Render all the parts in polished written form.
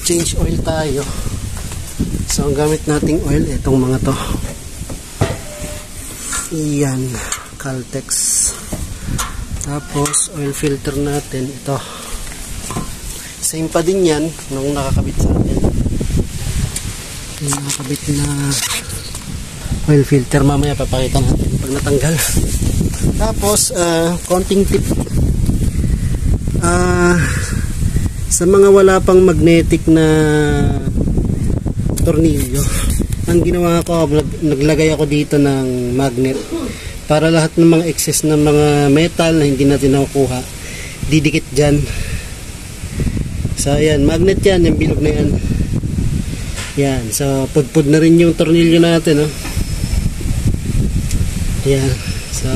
mag-change oil tayo. So ang gamit nating oil, itong mga to. Iyan, Caltex. Tapos oil filter natin, ito. Same pa din yan nung nakakabit sa atin. Yung nakakabit na oil filter, mamaya papakita natin pag natanggal. Tapos konting tip, sa mga wala pang magnetic na tornilyo, ang ginawa ko, naglagay ako dito ng magnet para lahat ng mga excess ng mga metal na hindi natin nakukuha, didikit dyan. So ayan, magnet yan, yung bilog na yan. Yan, so pudpud na rin yung tornilyo natin, no? Yan, so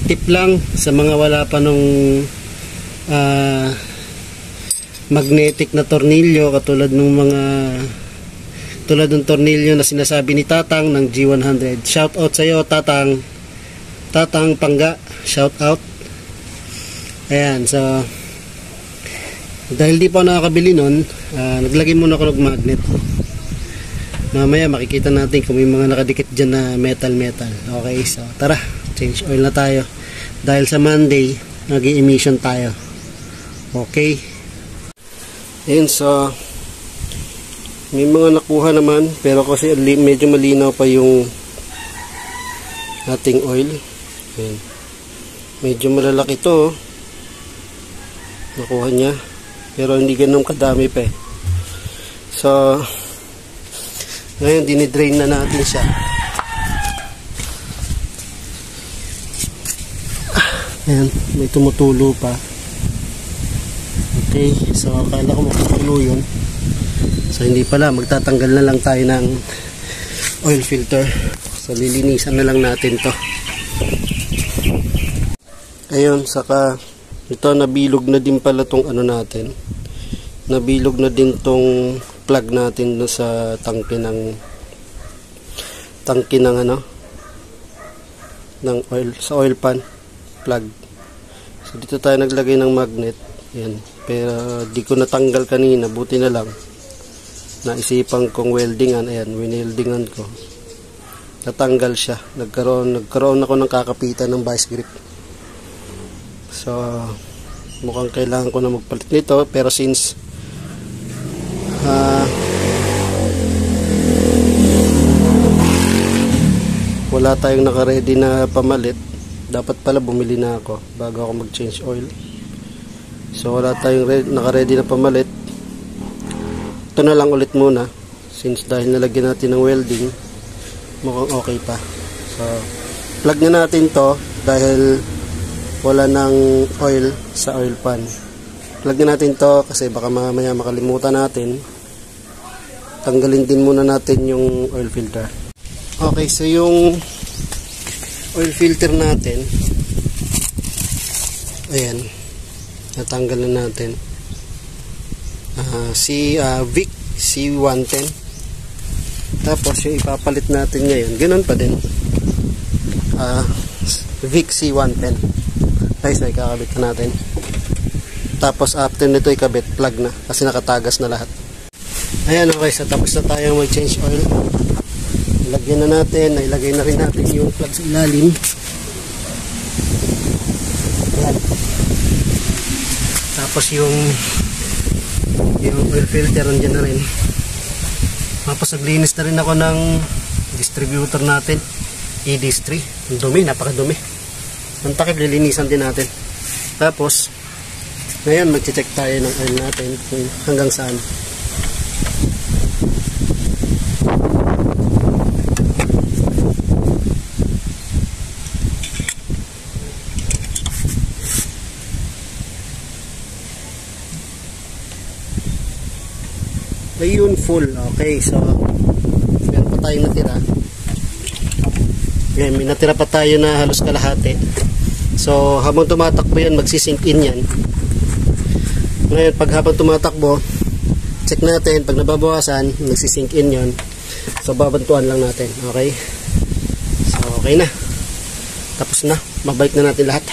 tip lang sa mga wala pa nung magnetic na tornilyo, katulad ng mga tulad ng tornilyo na sinasabi ni Tatang ng G100. Shout out sa iyo, Tatang Pangga, shout out. Ayan, so dahil di pa nakakabili nun, naglagay muna ako ng magnet. Mamaya makikita natin kung may mga nakadikit dyan na metal. Okay, so tara, change oil na tayo. Dahil sa Monday, nag-emission tayo. Okay. Ayun, so may mga nakuha naman, pero kasi medyo malinaw pa yung ating oil. Ayun. Medyo malalaki to, nakuha niya, pero hindi ganun kadami pa eh. So ngayon dinidrain na natin siya. Ayan, may tumutulo pa. Okay, so akala ko matutulo yun. So hindi pala, magtatanggal na lang tayo ng oil filter. So lilinisan na lang natin to. Ayun, saka ito, nabilog na din pala tong ano natin. Nabilog na din tong plug natin sa tangke ng ano ng oil, sa oil pan plug. So dito tayo naglagay ng magnet. Yan, pero di ko natanggal kanina, buti na lang naisipan kong weldingan. Ayan, wineldingan ko, natanggal siya. Nagkaroon ako ng kakapitan ng vice grip. So mukhang kailangan ko na magpalit nito, pero since wala tayong naka-ready na pamalit, dapat pala bumili na ako bago ako mag-change oil. So wala tayong naka-ready na pamalit. Ito na lang ulit muna, since dahil nalagyan natin ng welding, mukhang okay pa. So plug na natin to dahil wala ng oil sa oil pan. Plug na natin to kasi baka mamaya makalimutan natin. Tanggalin din muna natin yung oil filter. Okay, so yung oil filter natin, ayan, natanggal na natin. Vic C110. Tapos yung ipapalit natin ngayon, ganun pa din, Vic C110. Guys, na ikakabit na natin. Tapos after nito ikabit, plug na kasi nakatagas na lahat. Ayan, okay, so tapos na tayong mag-change oil. Ilagyan na natin, ilagay na rin natin yung plug sa ilalim. Ayan. Tapos yung oil filter andyan na rin. Tapos naglinis na rin ako ng distributor natin, E-Distri. Ang dumi, napakadumi. Ang takip, lilinisan din natin. Tapos ngayon mag-check tayo ng oil natin kung hanggang saan. Ayun, full. Okay, so meron pa tayong natira. Yan, may natira pa tayo na halos kalahati. So habang tumatakbo yan, magsisink in yan. Ngayon, pag habang tumatakbo, check natin. Pag nababawasan, nagsisink in yan. So babantuan lang natin. Okay, so okay na, tapos na, mabalik na natin lahat.